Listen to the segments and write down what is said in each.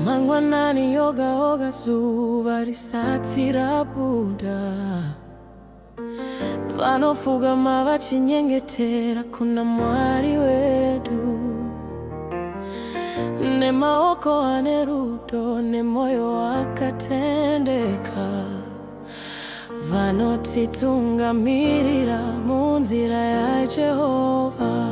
Mangwanani yoga zuva risatira buda, vanofugama vachinyengetera kuna Mwari wedu. Nemaoko ane rudo nemoyo wakatendeka, vanotitungamirira munzira ya Jehova.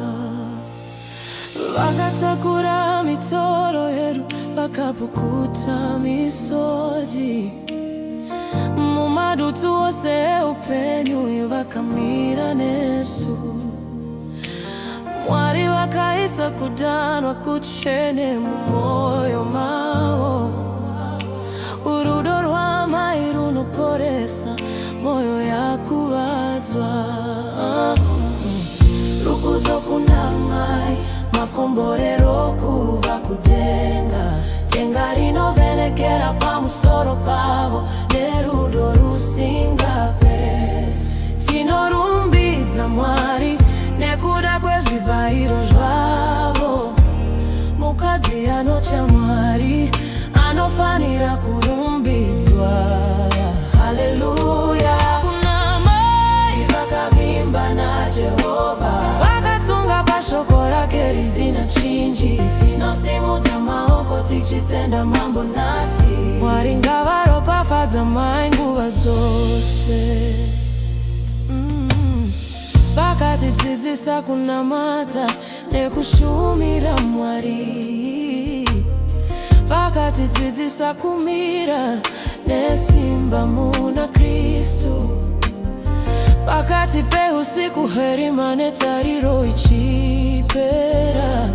Vakatakura mitoro yedu, vakapukuta misozi. Mumadutu ose upenyu vakamira nesu. Mwari wakaisa kudanwa kuchene mumoyo mavo. Urudo rwamai runoporesa moyo yakuvadzwa. Rukudzo kuna mai, makomborero kuva kudenga. Denga rinovhenekera pamusoro pavo, nerudo rusingape. Tinorumbidza Mwari nekuda kwezvibayiro zvavo. Mukadzi anotya Mwari anofanira kurumbidzwa. Haleluya. Kuna mai vakavimba naJehovha, vakatunga pashoko rake risina chinji. Tinosimudza maoko tichitenda mambo nasi. Mwari ngavaropafadza mai nguva dzose. Vakatidzidzisa kunamata nekushumira Mwari. Vakatidzidzisa kumira nesimba muna Kristu. Pakati peusiku herima netariro ichipera,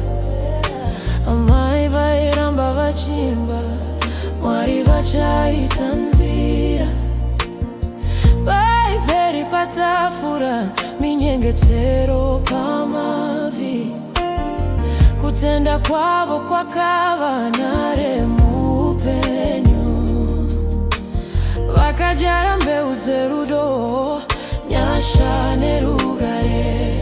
amai vairamba vachimba, Mwari vachaita nzira. Vaiperi patafura, minyengetero pamavi. Kutenda kwavo kwakava nare muupenyu. Vakajara mbeu dzerudo, nyasha nerugare.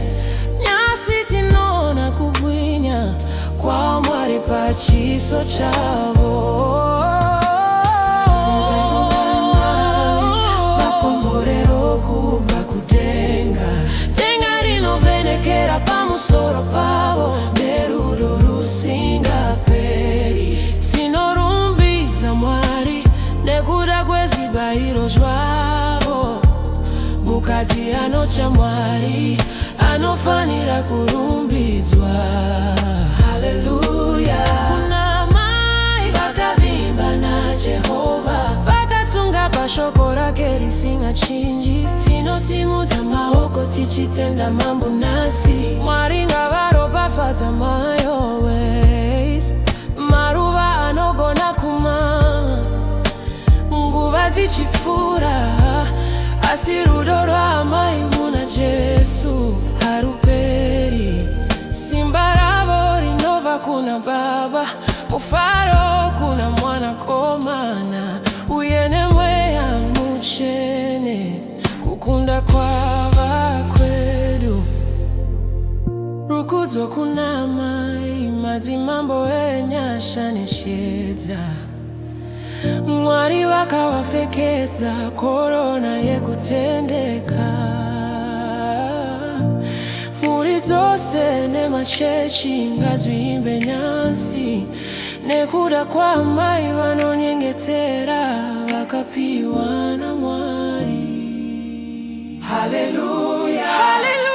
Nyasi tinona kubwinya kwa Mwari pachiso chavo. Makomborero kubva kudenga. Denga rinovhenekera pamusoro pavo, nerudo rusingaperi. Tinorumbidza Mwari nekuda kwezvibayiro zvavo. Mukadzi anotya Mwari anofanira kurumbidzwa. Haleluya. Kuna mai vakavimba naJehovha, vakatunga pashoko rake risingachinji. Tinosimudza maoko tichitenda mambo nasi. Mwari ngavaropafadza mai always. Maruva anogona kuma nguva dzichipfuura, asi rudo rwamai muna Jesu haruperi. Simba ravo rinobva kuna Baba, mufaro kuna Mwanakomana, uye nemweya mutsvene, kukunda kwavakwedu. Rukudzo kuna mai, madzimambo enyasha neshiedza. Mwari vakavapfekedza korona yekutendeka. Mhuri dzose nemachechi ngazviimbe nyasi, nekuda kwamai vanonyengetera vakapiwa naMwari. Haleluya. Haleluya.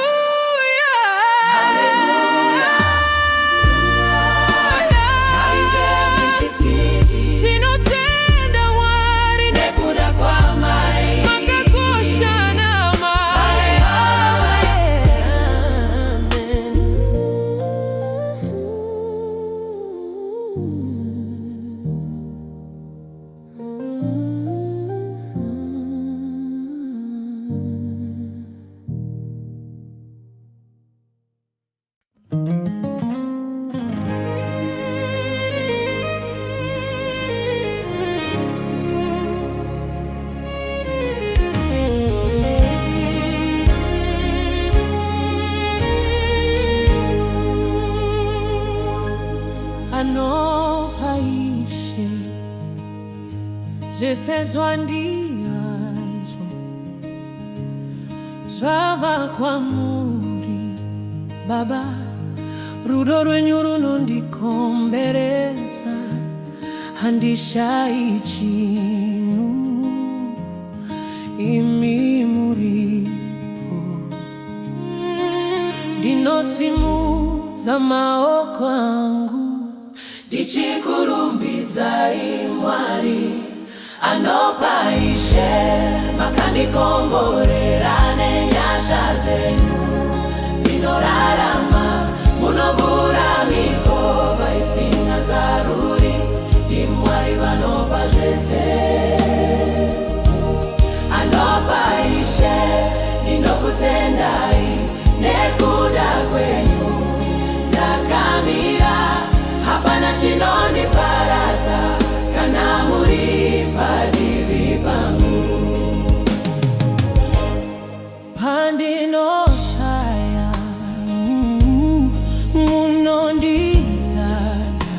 nesezwa ndiazo zvava kwamuri Baba. Rudo rwenyu runondikomberedza, handishayi chinhu imi muripo. Ndinosimudza maoko angu ndichikurumbidzai Mwari, anopa Ishe, makandikomborera nenyasha dzenyu. Ndinorarama munovhura mikova isina zaruri, iMwari vanopa zvese. Anopa Ishe, ndinokutendai nekuda kwenyu ndakamira, hapana chinondiparadza kana muri padivi pangu. Pandinoshaya munondizadza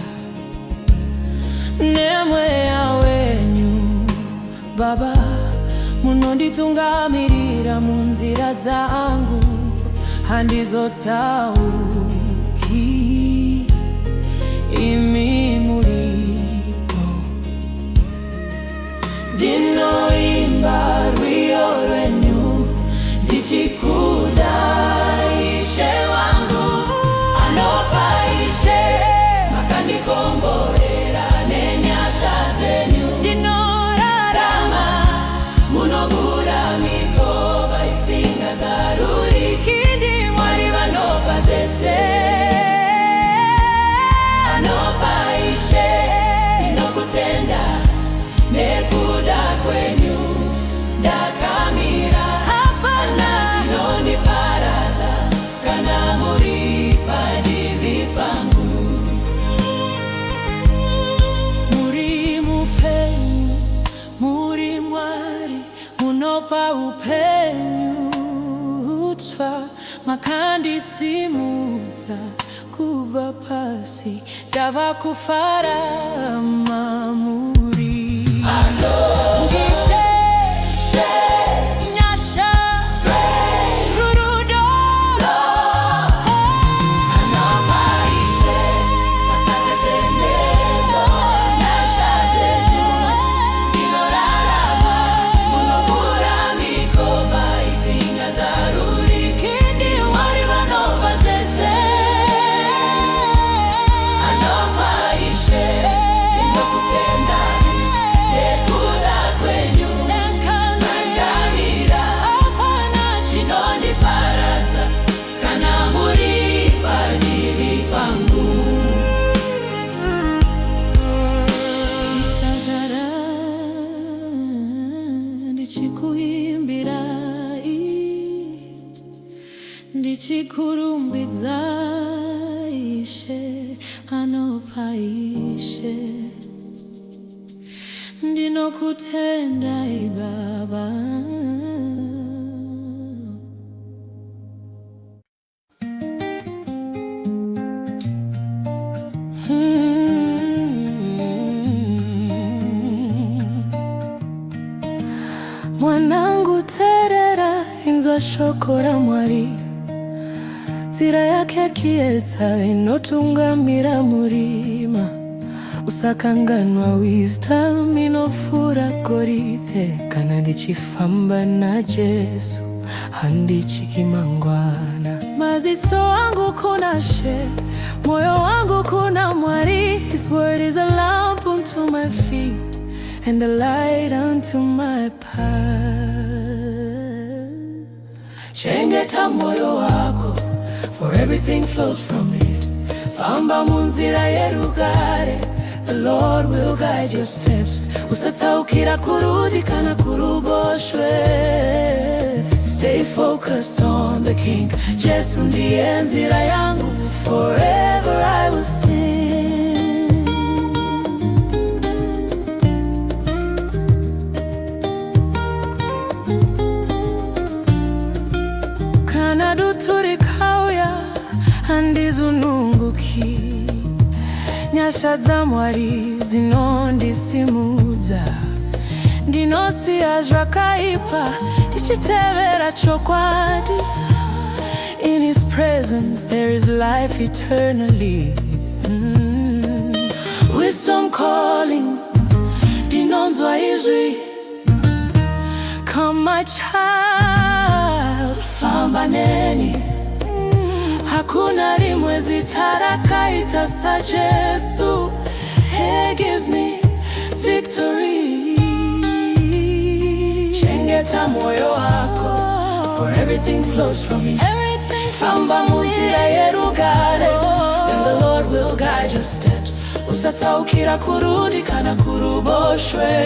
nemweya wenyu Baba. Munonditungamirira munzira dzangu, handizotsauki imi muripo. Ndinoimba rwiyo rwenyu ndichikuda Ishe wangu. Anopa Ishe, makandikomborera nenyasha dzenyu. Ndinorarama munovhura mikova isingazaruriki, ndiMwari vanopa zvese. Anopa Ishe, ndinokutenda nekuda kwenyu ndakamira, hapana chinondiparadza kana muri padivi pangu. Muri mupenyu, muri Mwari, munopa upenyu utsva, makandisimudza kubva pasi, ndava kufara mamuri. Ishe, nyasha, rudo. Anopa Ishe, makatetendelo nyasha dzenyu. Ndinorarama munovhura mikova isingazaruriki, ndiMwari vanopa zvese. Anopa Ishe, ndinokutenda nekuda kwenyu ndakamira, hapana chinondiparadza kana muri padivi pangu. Ndichagara ndichikuimbirai, ndichikurumbidza Ishe. Anopa Ishe, ndinokutendai Baba. Mwanangu terera, inzwa shoko ra Mwari, nzira yake kieta inotungamira murima. Usakanganwa wisdom inofura korithe, kana ndichifamba na Jesu handichikimangwana. Maziso wangu kuna She, moyo wangu kuna Mwari. His word is a lamp unto my feet and a light unto my path. Chengeta moyo wako, for everything flows from it. Famba munzira yerugare, the Lord will guide your steps. Usatsaukira kurudi kana kuruboshwe. Stay focused on the King. Jesu ndiye nzira yangu, forever I will sing. Kana duturikauya handizununguki, nyasha dza Mwari zinondisimudza. ndinosi azvakaipa tichitevera chokwadi. In his presence there is life eternally. Wisdom calling, ndinonzwa izwi. Come my child, famba neni. Hakuna rimwe zitarakaita sa Jesu. He gives me victory. Chengeta moyo wako, for everything flows from him. Famba munzira yerugare, then the Lord will guide your steps. Usatsaukira kurudi kana kuruboshwe.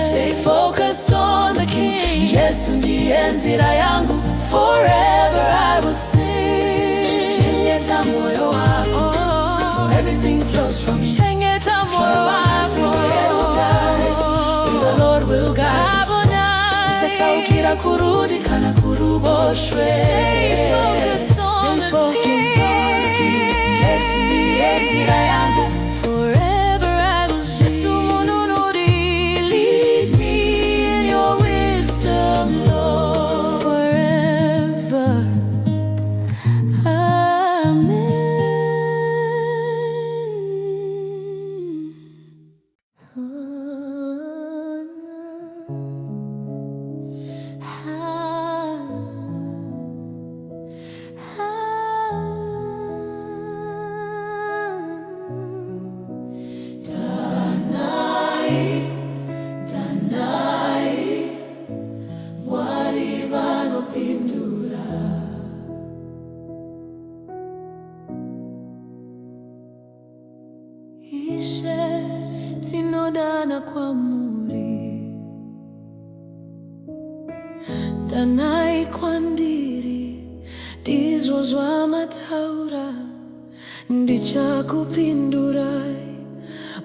Stay focused on the King. Jesu ndiye nzira yangu, forever I will sing. Chengeta moyo wako, for everything flows from him. Chengeta moyo wako, then the Lord will guide you. Usatsaukira kurudi kana kuruboshwe. Stay focused on the King. Jesu ndiye nzira yangu, forever I will sing. Jesu mununuri, lead me in your wisdom, Lord, forever. Amen. Ishe tinodana kwa muri, danai kwa ndiri, ndizozwa mataura, ndichakupindurai,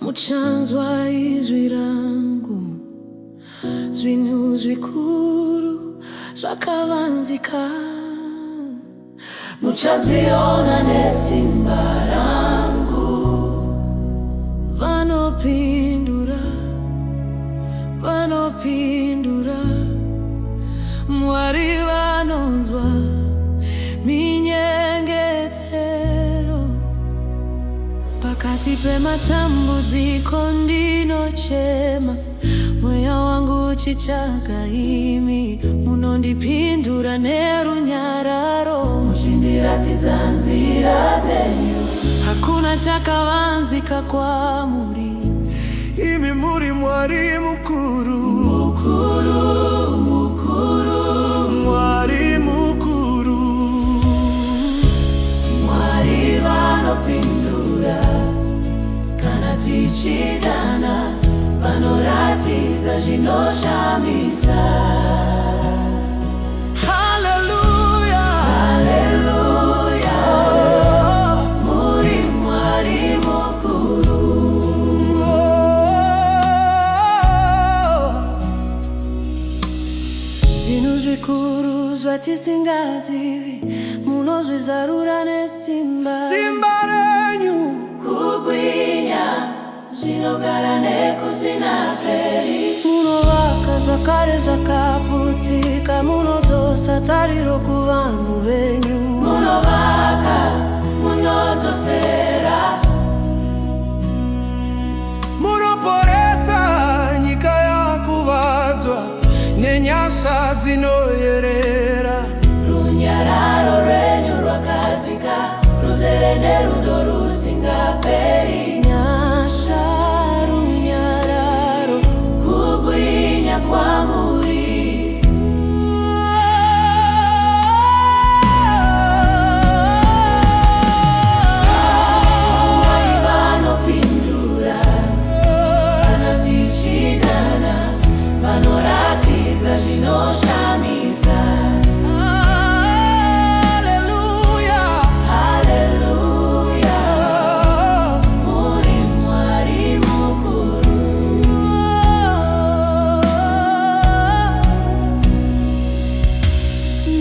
muchanzwa izwi rangu, zwinu zvikuru zvakavanzika, muchazviona nesimba rangu. Vanopindura, vanopindura, Mwari vanonzwa minyengetero. Pakati pematambudziko ndinochema, mweya wangu chichaka imi. Munondipindura nerunyararo, muchindiratidza nzira dzenyu. Hakuna chakavanzika kwamuri, imi muri Mwari mukuru. Mukuru, mukuru, Mwari mukuru. Mwari vanopindura, kana tichidana, vanoratidza zvinoshamisa. Hallelujah, hallelujah. Muri Mwari mukuru. Zvinhu zvikuru zvatisingazivi, munozvizarura nesimba. Simba renyu kubwinya, zvinogara nekusina peri. Munovaka zvakare zvakaputsika, munodzosa tariro kuvanhu venyu. Munovaka, munodzosera, munoporesa nyika yakuvadzwa nenyasha dzinoyerera. Runyararo rwenyu rwakadzika, ruzere nerudo rusingaperi. Nyasha, runyararo, kubwinya kwamuri. Mwari vanopindura, kana tichidana, vanoratidza zvinoshamisa. Hallelujah, hallelujah. Muri Mwari mukuru.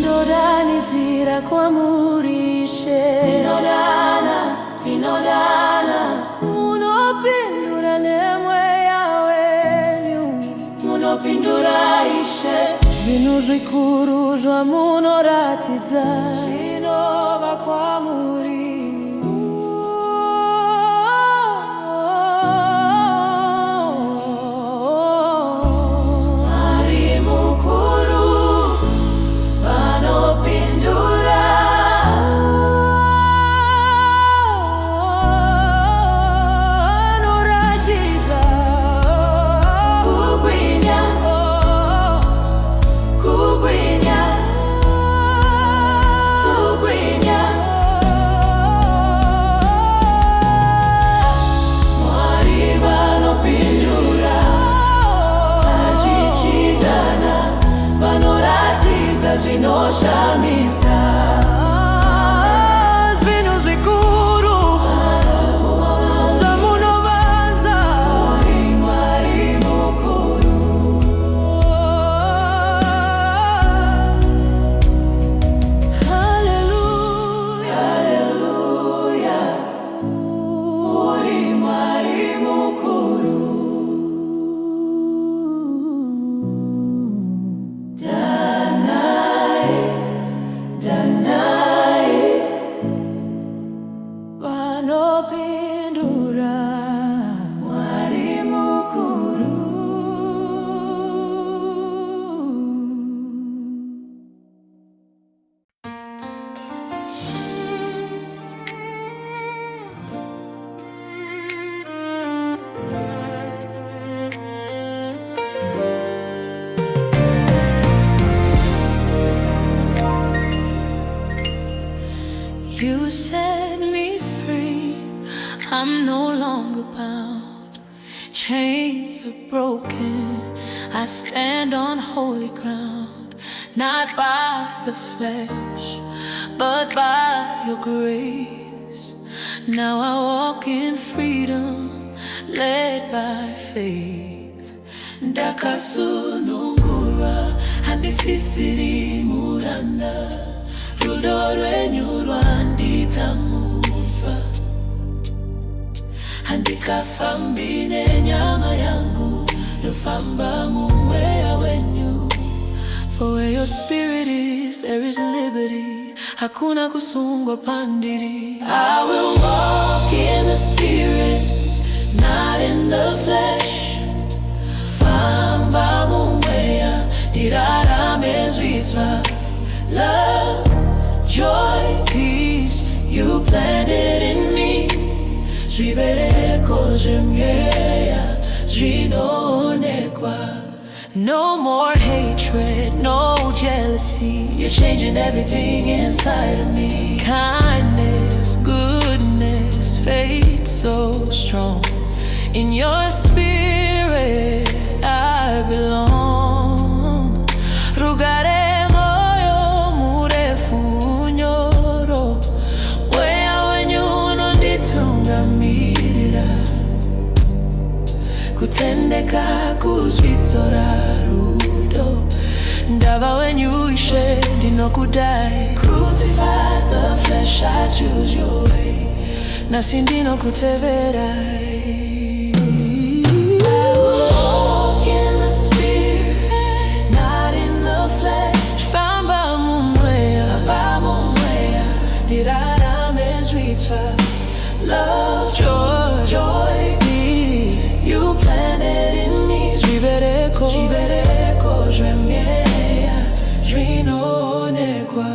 Ndodanidzira kwamuri Ishe. Tinodana, tinodana, munopindura nemweya wenyu. vanopindura Ishe. Zvinhu zvikuru zvamunoratidza zvinobva kwamuri. Zvinoshamisa zvinhu zvikuru zvamunovanza. Uri Mwari mukuru. Haleluya, Haleluya. Uri Mwari mukuru. vanopindura Mwari mukuru. You set me free, I'm no longer bound. Chains are broken, I stand on holy ground. Not by the flesh, but by your grace. Now I walk in freedom, led by faith. Ndakasunungura, handisisiri muranda. Rudo rwenyu rwanditamudzwa, handikafambi nenyama yangu, ndofamba mumweya wenyu. For where your spirit is, there is liberty. Hakuna kusungwa pandiri. I will walk in the spirit, not in the flesh. Famba mumweya, ndirarame zvizva. Love, joy, peace, you planted in me. Zvibereko zvemweya zvinoonekwa. No more hatred, no jealousy. You're changing everything inside of me. Kindness, goodness, faith so strong. In your spirit I belong. Rugare moyo murefu nyoro, mweya wenyu unonditungamirira. Kutendeka kuzvidzora rudo, ndava wenyu Ishe ndinokudai. Crucify the flesh, I choose your way. Nasi ndinokuteverai. Walk in the spirit, not in the flesh. Famba mumweya, Famba mumweya, ndirarame zvitsva. love, joy, peace, you planted in me. zvibereko zvemweya zvinoonekwa.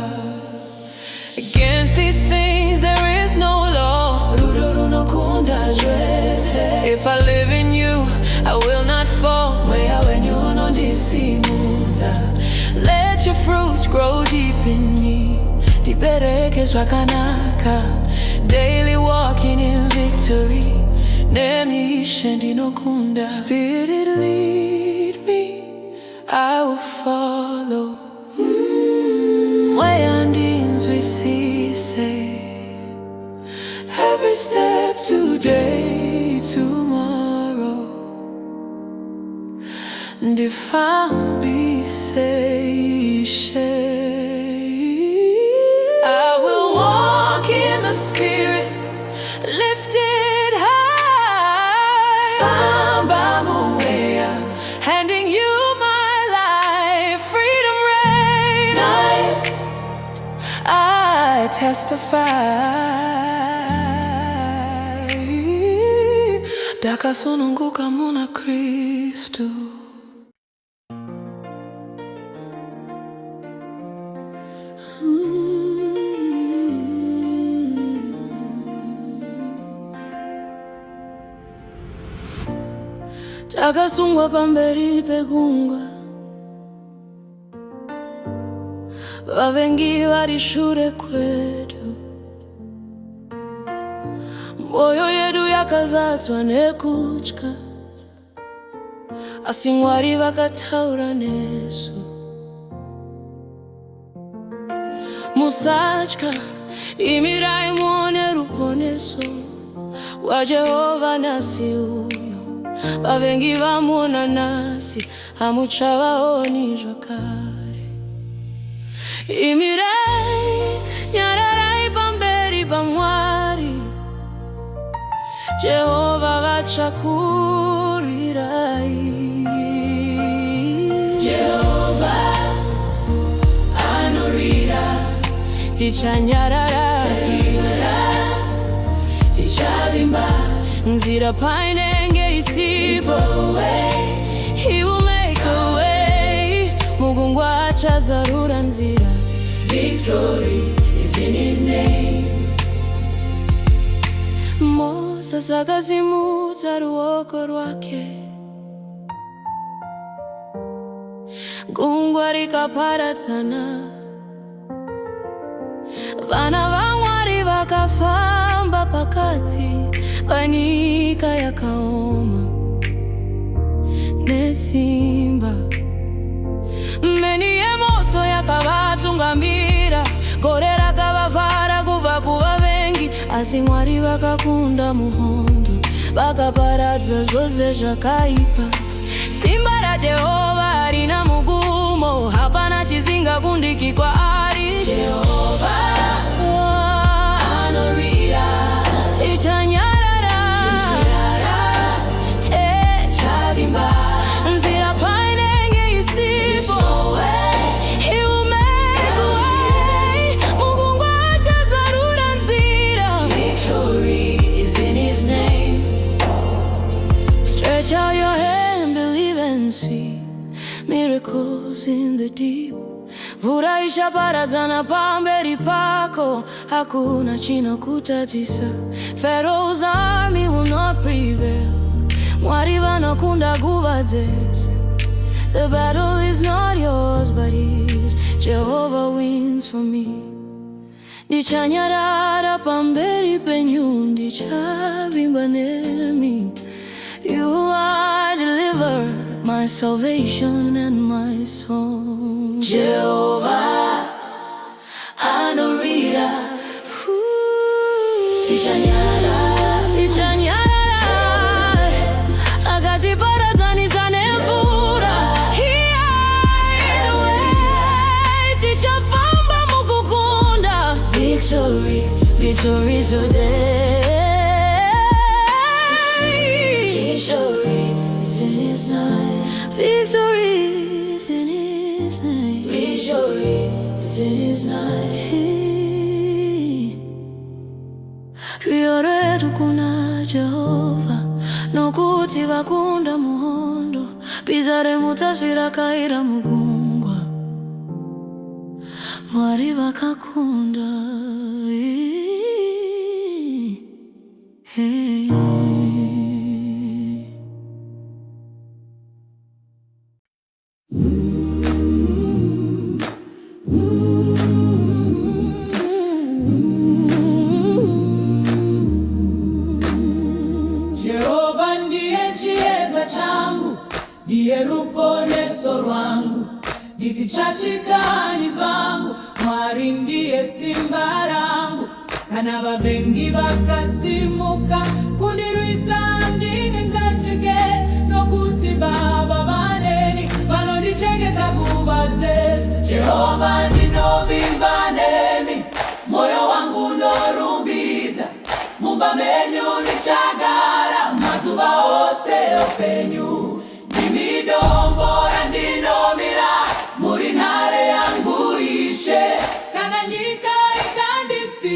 Against these things there is no law. Rudo runokunda zvese. If I live in you, I will not fall. Mweya wenyu unondisimudza. Let your fruits grow deep in me. Ndibereke zvakanaka, daily walking in victory. Nemi Ishe ndinokunda. Spirit lead me, I will follow. Mweya ndinzwisise. Every step today, tomorrow. Ndifambise Ishe. I will walk in the spirit, lifted high. Famba mumweya, Handing you Rastafari dakasununguka muna Kristu. Takasungwa pamberi pegungwa, vavengi varishure kwedu. Moyo yedu yakazatswa nekutya, asi Mwari vakataura nesu. Musatya, imirai muone ruponeso wa Jehova nasi uno. Vavengi vamuona nasi, hamuchavaoni zvakare. Imirai, nyararai pamberi paMwari, Jehova vachakurirai. Jehova anorira, tichanyarara, tichavimba, nzira painenge isipo. He will make a way, mugungwa achazarura nzira. Victory is in his name. Moses akazimudza ruoko rwake, gungwa rikaparadzana. Vana vaMwari vakafamba pakati panyika yakaoma nesimba. Meni yemoto yakavatungamira, gore rakavavhara kubva kuvavengi. Asi Mwari vakakunda muhondo, vakaparadza zvose zvakaipa. Simba raJehova harina mugumo, hapana chisingakundiki kwaari. Jehova anorira, tichanyarara, techavimba, nzira painenge isipo. He will make a way, mugungwa achazarura nzira. Victory is in his name. Stretch out your hand, believe and see miracles in the deep. Mvura ishaparadzana pamberi pako, hakuna chinokutadzisa. Pharaoh's army will not prevail, Mwari vanokunda nguva dzese. The battle is not yours but his, Jehovah wins for me. Ndichanyarara pamberi penyu, ndichavimba nemi. You are delivered, my salvation and my song. Jehovah anorira, tichanyarara, akatiparadzanisa nemvura. Tichafamba mukukunda. Victory, victory today. Victory is in his name. Victory is in his name. Riyo redu kuna Jehova, nokuti vakunda muhondo. Pizare mutasvira kaira mugungwa, Mwari vakakunda. Jehova ndiye chiedza changu, ndiye ruponeso rwangu, nditi chachikani zvangu. Mwari ndiye simba rangu, kana vavengi vakasimuka kundirwisa ndinginzachike. Nokuti Baba vaneni vanondichengeta nguva dzese. Jehova ndinovimba nemi, moyo wangu unorumbidza. Mumba menyu ndichagara mazuva ose upenyu. Ndimidombora ndinomira, muri nhare yangu Ishe. Kana nyika ikandisi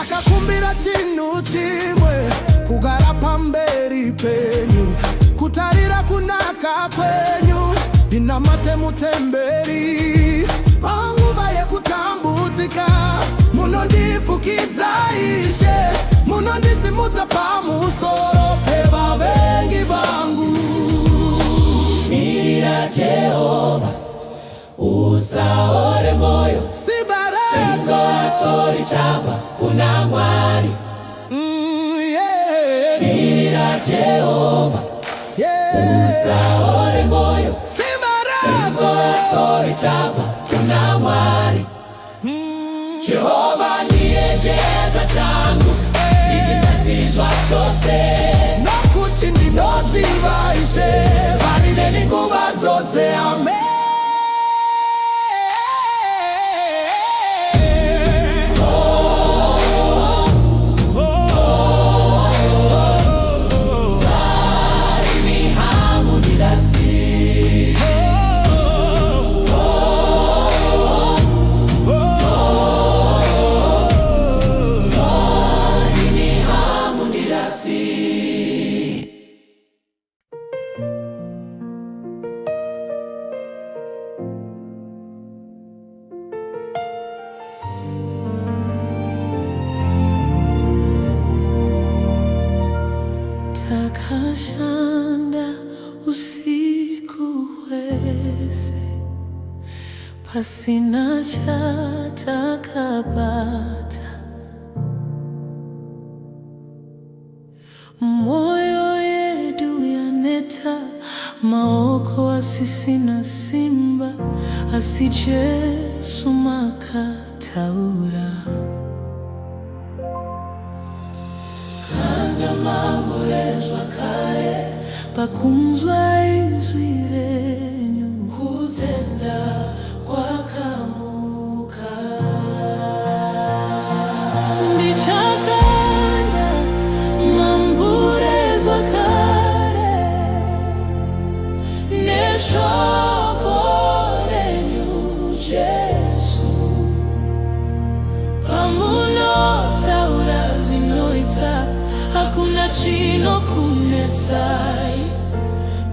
ndakakumbira chinhu chimwe, kugara pamberi penyu, kutarira kunaka kwenyu, ndinamate mutemberi. Panguva yekutambudzika munondifukidza Ishe, munondisimudza pamusoro pevavengi vangu. Mirira Jehova, usaore moyo, simba rako richabva kuna Mwari. Mirira Jehova, usaore moyo, simba rako richabva kuna Mwari. Jehova ndiye chiedza changu, ndichitadzizwa chose, nokuti ndinoziva Ishe vari neni nguva dzose. Amen. Takashanda usiku wese, pasina chatakapata. Moyo yedu yaneta, maoko asisina simba, asijesu makataura. Mamurezwa kare, pakunzwa izwi renyu, kutenda kwakamuka. Ndichakanda mamurezwa kare, neshoko renyu Jesu, pamunotaura zvinoita hakuna chinokunetsai.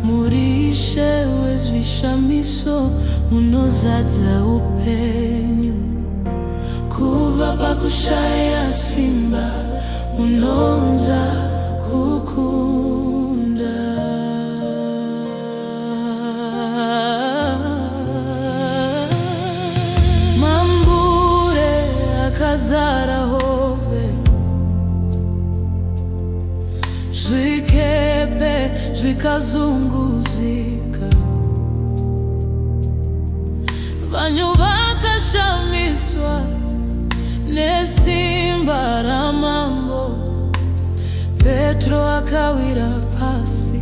Muri Ishe wezvishamiso, munozadza upenyu. Kubva pakushaya simba, munonza kukunda. Mambure akazara hove, zvikepe zvikazunguzika, vanhu vakashamiswa nesimba ramambo. Petro akawira pasi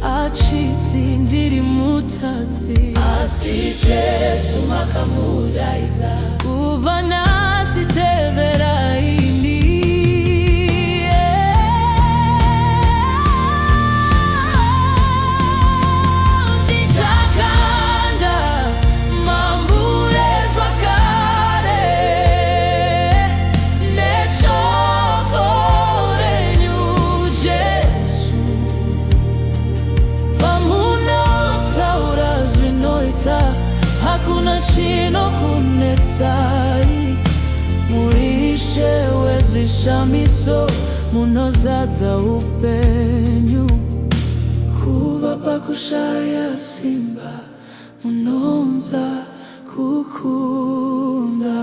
achiti ndiri mutadzi, asi Jesu makamudaidza, kubva nhasi teverai. Hakuna chinokunetsai. Muri Ishe wezvishamiso, munozadza upenyu. Kubva pakushaya simba, munonza kukunda.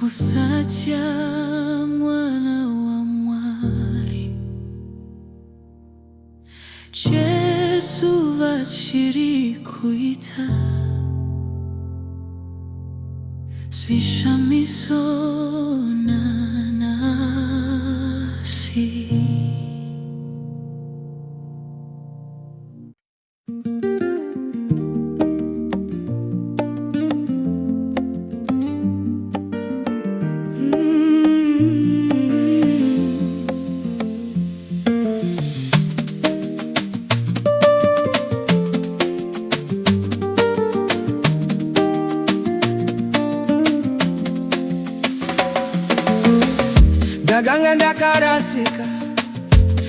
Usacha mwana wa mwari Jesu vachiri kuita Svishamisona nasi. Ndaganga ndakarasika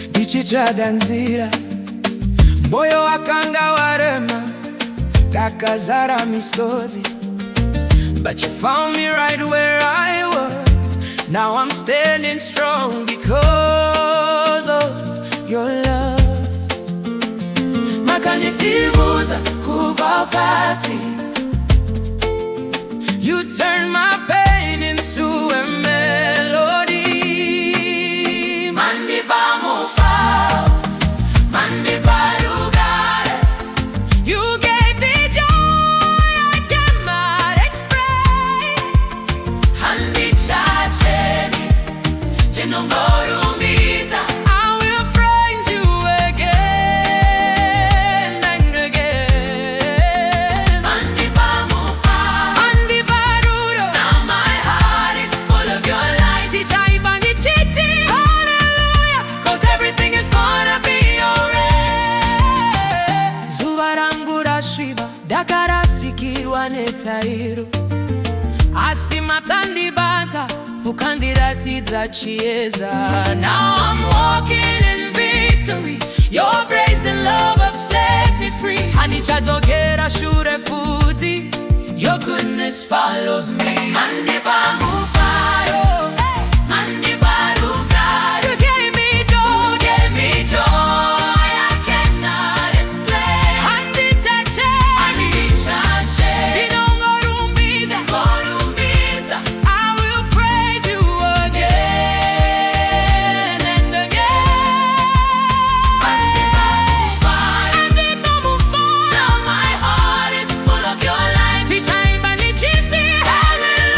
ndichitsvada nzira, moyo wakanga warema ndakazara misodzi. But you found me right where I was. Now I'm standing strong because of your love. Makanisimuza kuva pasi. You turned my pain into a melody. You gave me joy I cannot explain. I will praise you again and again. Now my heart is full of your light. Hallelujah, 'cause everything is gonna be alright. Zuva rangu rasviba ndakarasikirwa netairo, asi makandibata ukandiratidza chieza. Now I'm walking in victory. Your grace and love have set me free. Handichadzokera shure futi. Your goodness follows me. You gave me joy I cannot explain. I will praise you again and again. Now my heart is full of your light. Hallelujah.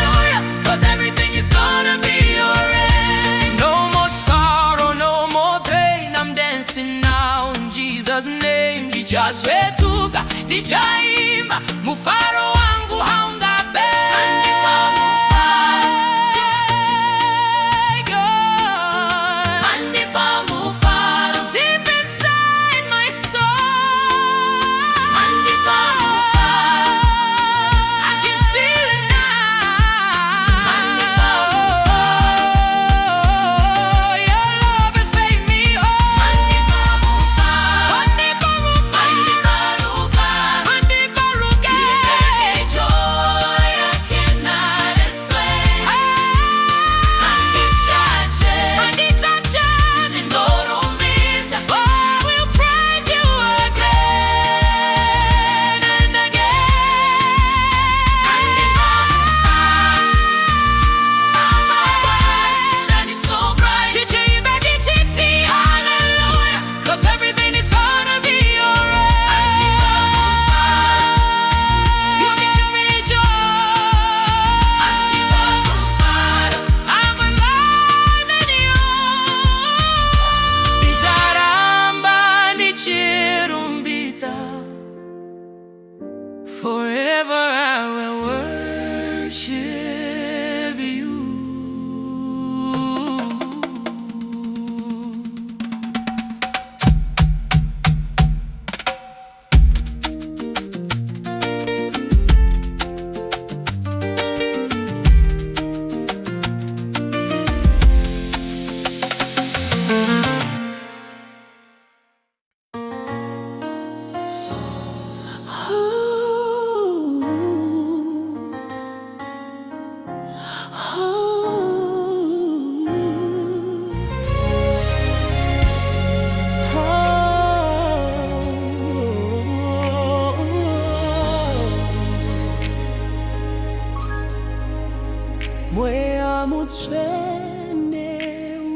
Mweya mutsvene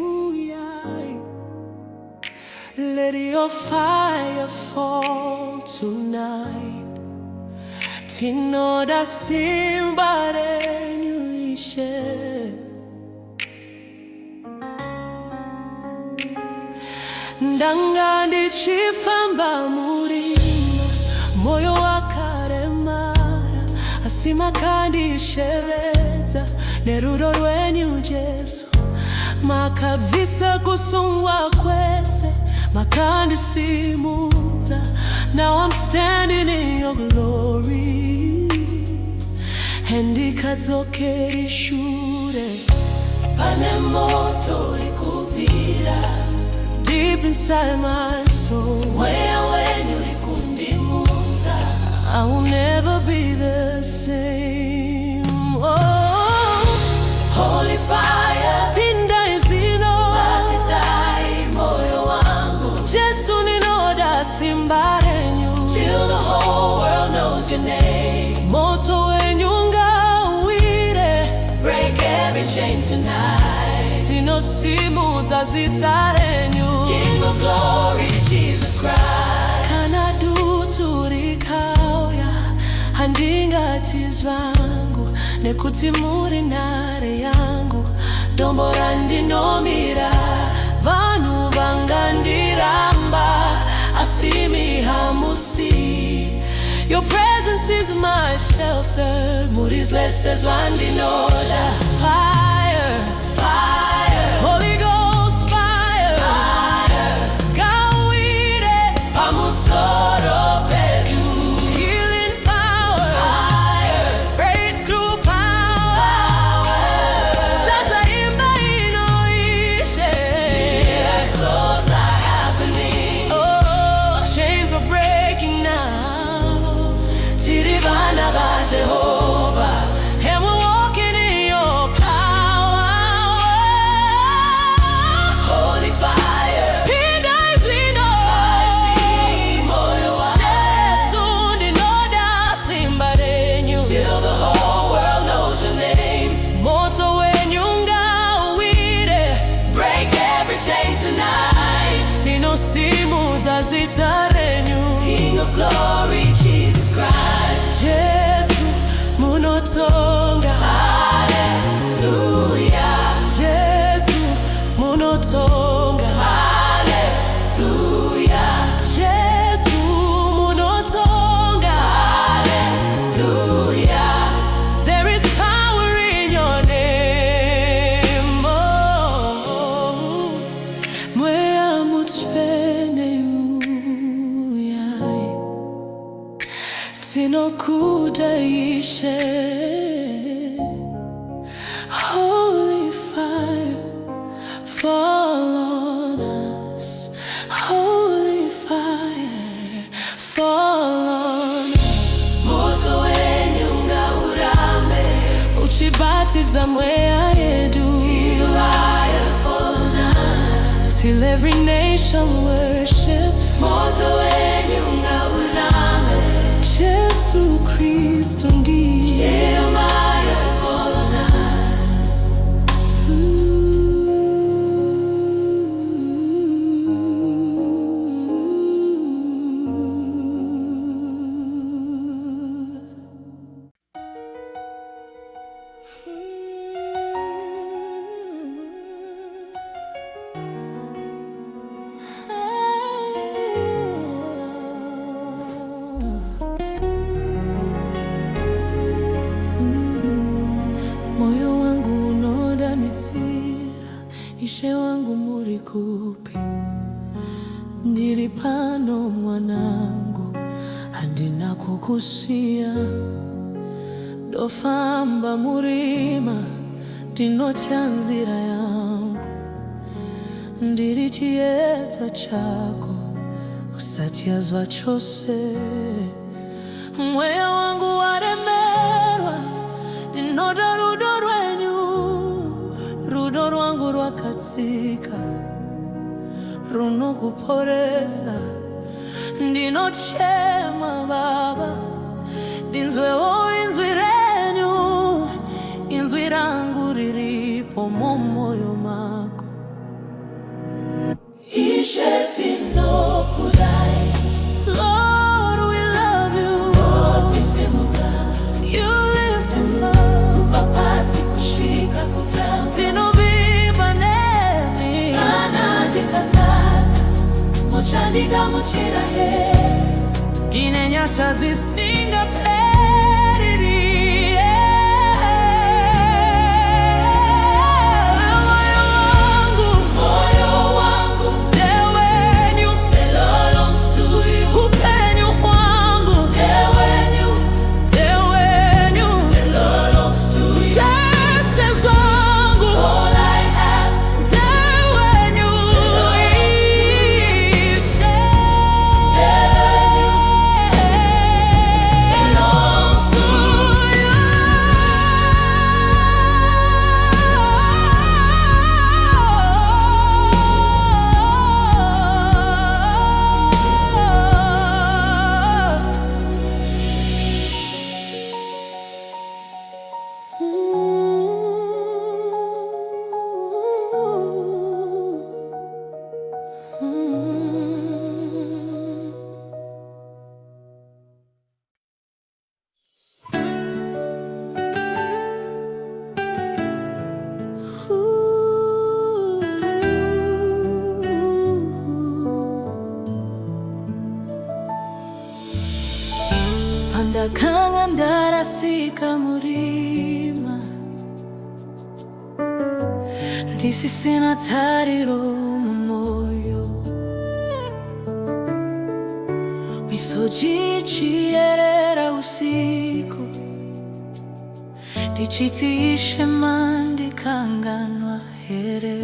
uyai. Let your fire fall tonight. Tinoda simba renyu ishe. Ndanga ndichifamba murima, moyo wakaremara, asi makandishevedza nerudo rwenyu Jesu. Makabvisa kusungwa kwese, makandisimudza. Now I'm standing in your glory. Handikadzokera ishure, pane moto urikubvira deep inside my soul. Mweya wenyu urikundimutsa. I will never be the same. Oh, holy fire, pinda izino batizai moyo wangu. Jesu ninoda simba renyu, till the whole world knows your name. Moto wenyu ngawire, break every chain tonight. Tinosimudza zita renyu, King of glory, Jesus Christ. Kana dutu rikauya, handingati zvangu, nekuti muri nhare yangu. Dombo randinomira, vanhu vangandiramba, asi imi hamusi. Your presence is my shelter, muri zvese zvandinoda. Fire, fire, Holy Ghost fire, fire, gawire pamusoro pedu. Healing power, fire, breakthrough power, sasa imba inoishe. Miracles are happening, oh, chains are breaking now. Tiri vana va Jehovah, and we're walking in your power. Holy fire, pinda izino. I see moyo wangu. Jesu ndinoda simba renyu, till the whole world knows your name. Moto wenyu ngawire, break every chain tonight. Tinosimudza zita renyu, King of glory, Jesus Christ. Jesu munotonga, hallelujah. Jesu munotonga, hallelujah. Jesu munotonga, hallelujah. There is power in your name, oh. Mweya mutsvene uyai, tinokuda ishe. Holy fire, fall on us. Holy fire, fall on us. Moto wenyu ngaurambe, uchibatidza mweya yedu, till I fall on us. Till every nation worship. Moto wenyu ngaurambe, Jesu Kristu ndiye. Till I fall on us. Moyo wangu unodanitsira, ishe wangu muri kupi? Ndiri pano mwanangu, handina kukusiya. Ndofamba murima, ndinotya nzira yangu. Ndiri chiedza chako, usatyazva chose. Mweya wangu waremerwa, ndinoda rudo rwenyu. Rudo rwangu rwakatsika, runokuporesa. Ndinochema Baba, ndinzwewo inzwi renyu, inzwi rangu vipo moyo mako. Isheti no kudai. Lord, we love you. You lift us up. Papasi kushika kuganza. Tino viva nemi. Nana dikatata. Mochandiga mochirahe. Dine nyasha zisinga periri. Ndakangandara sikamurima ndisisina tariro mumoyo misozi chierera usiku ndichitiishe mandikanganwa here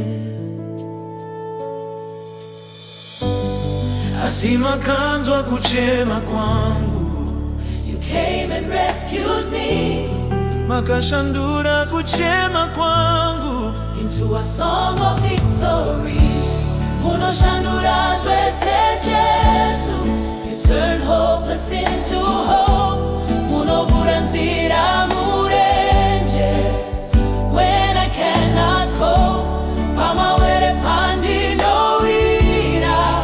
asimakanzwa kuchema kwangu. Came and rescued me. Makashandura kuchema kwangu Into a song of victory. Muno shandura jwese Jesu. You turn hopeless into hope. Muno buranzira murenje. When I cannot cope. Pama were pandi no ira.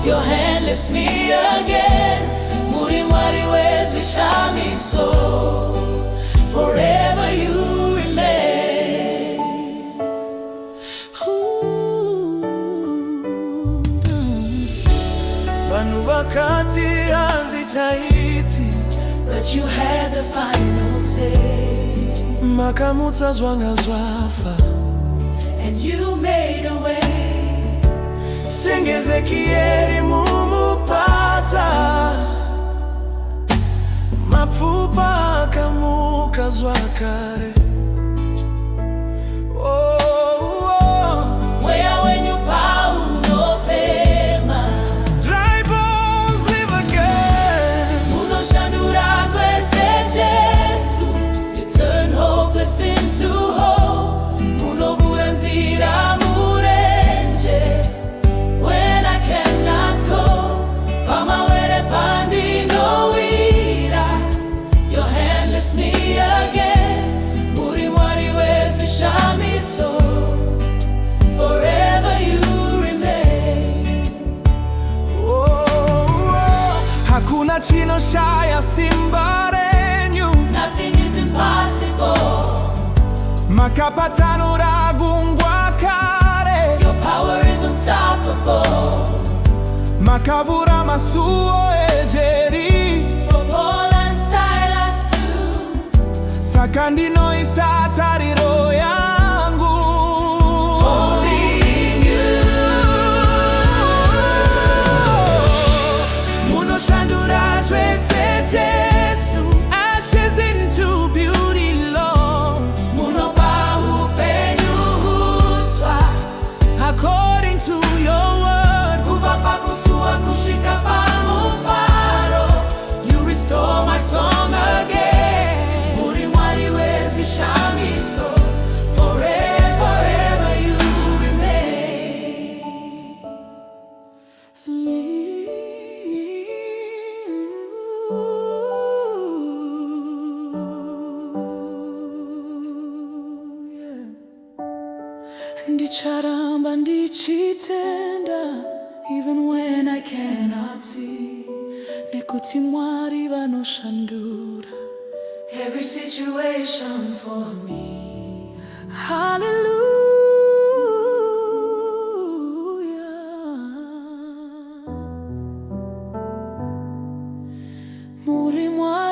Your hand lifts me again. Muri mwari wezi shami so. Forever you remain. Vanu vakati hazitaiti, But you had the final say. makamutsa zwanga zwafa, And you made a way. sengeze kieri mumupata, mapfupa akamuka zwakare. Oh, oh. Where when you power no fema. Dry bones live again. Muno shandura zwese Jesu. You turn hopeless into hope. Muno buranzira murenje. When I cannot go. Pama were pandi no ira. Your hand lifts me again. Muri mwari wezi shami so. Forever you remain. Oh, oh. Hakuna chino shaya simbarenyu, Nothing is impossible. makapatano ragungwa kare, Your power is unstoppable. makabura masuo ejeri, For Paul and Silas too. sakandino isatariro yangu. Only you. Muno shandura jwese Jesu, ashes into beauty, Lord, Muno pahu penyu hutwa. according to your word. Kuva pakusua kushika pamufaro. You restore my song again. Muri mwari wezi shami so. Ndicharamba ndichitenda, even when I cannot see. Nekuti Mwari vanoshandura every situation for me. Hallelujah. Muri Mwari